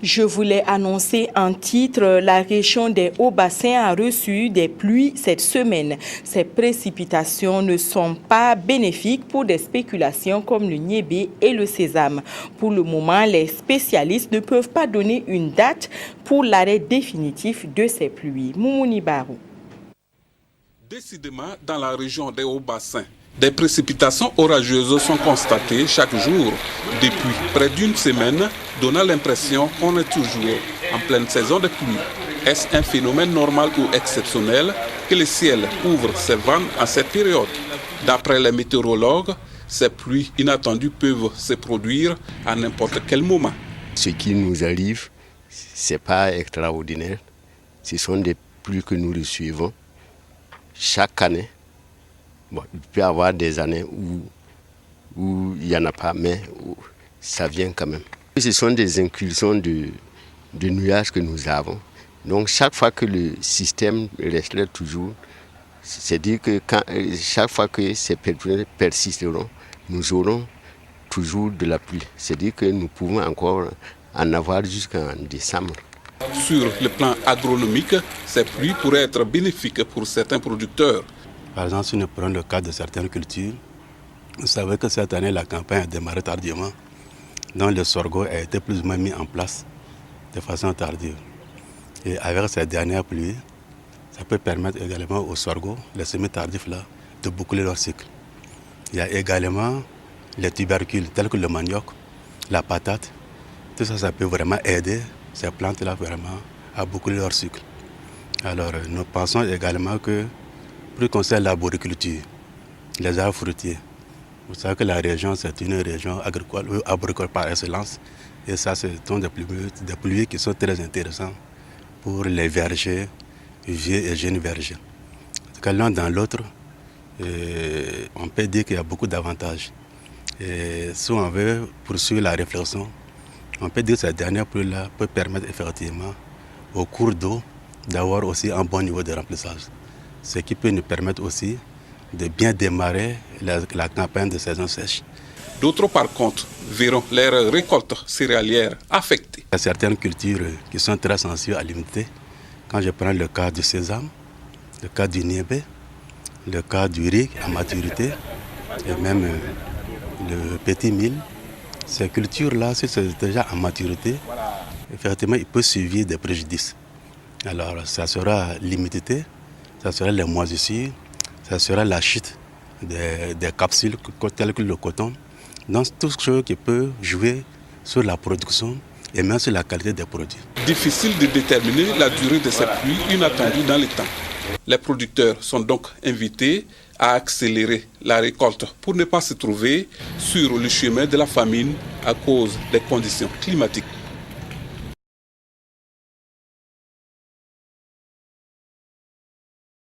Je voulais annoncer en titre, la région des Hauts-Bassins a reçu des pluies cette semaine. Ces précipitations ne sont pas bénéfiques pour des spéculations comme le niébé et le sésame. Pour le moment, les spécialistes ne peuvent pas donner une date pour l'arrêt définitif de ces pluies. Moumouni Barou. Décidément, dans la région des Hauts-Bassins, des précipitations orageuses sont constatées chaque jour depuis près d'une semaine, donnant l'impression qu'on est toujours en pleine saison de pluie. Est-ce un phénomène normal ou exceptionnel que le ciel ouvre ses vannes à cette période? D'après les météorologues, ces pluies inattendues peuvent se produire à n'importe quel moment. Ce qui nous arrive, ce n'est pas extraordinaire. Ce sont des pluies que nous recevons chaque année. Bon, il peut y avoir des années où il n'y en a pas, mais ça vient quand même. Ce sont des incursions de nuages que nous avons. Donc chaque fois que le système resterait toujours, c'est-à-dire que chaque fois que ces périodes persisteront, nous aurons toujours de la pluie. C'est-à-dire que nous pouvons encore en avoir jusqu'en décembre. Sur le plan agronomique, ces pluies pourraient être bénéfiques pour certains producteurs. Par exemple, si nous prenons le cas de certaines cultures, vous savez que cette année, la campagne a démarré tardivement. Donc le sorgho a été plus ou moins mis en place de façon tardive. Et avec ces dernières pluies, ça peut permettre également aux sorgho, les semis tardifs là, de boucler leur cycle. Il y a également les tubercules tels que le manioc, la patate. Tout ça, ça peut vraiment aider ces plantes-là vraiment à boucler leur cycle. Alors nous pensons également que pour ce qui concerne l'arboriculture, les arbres fruitiers, vous savez que la région, c'est une région agricole par excellence. Et ça, ce sont des pluies qui sont très intéressantes pour les vergers, vieux et jeunes vergers. L'un dans l'autre, on peut dire qu'il y a beaucoup d'avantages. Et si on veut poursuivre la réflexion, on peut dire que cette dernière pluie-là peut permettre effectivement aux cours d'eau d'avoir aussi un bon niveau de remplissage. Ce qui peut nous permettre aussi de bien démarrer la campagne de saison sèche. D'autres, par contre, verront leurs récoltes céréalières affectées. Il y a certaines cultures qui sont très sensibles à l'humidité. Quand je prends le cas du sésame, le cas du niébé, le cas du riz à maturité, et même le petit mil, ces cultures-là, si c'est déjà à maturité, effectivement, il peut subir des préjudices. Alors, ça sera l'humidité, ça sera les moisissures, ça sera la chute des capsules telles que le coton. Donc, tout ce qui peut jouer sur la production et même sur la qualité des produits. Difficile de déterminer la durée de ces pluies inattendues dans le temps. Les producteurs sont donc invités à accélérer la récolte pour ne pas se trouver sur le chemin de la famine à cause des conditions climatiques.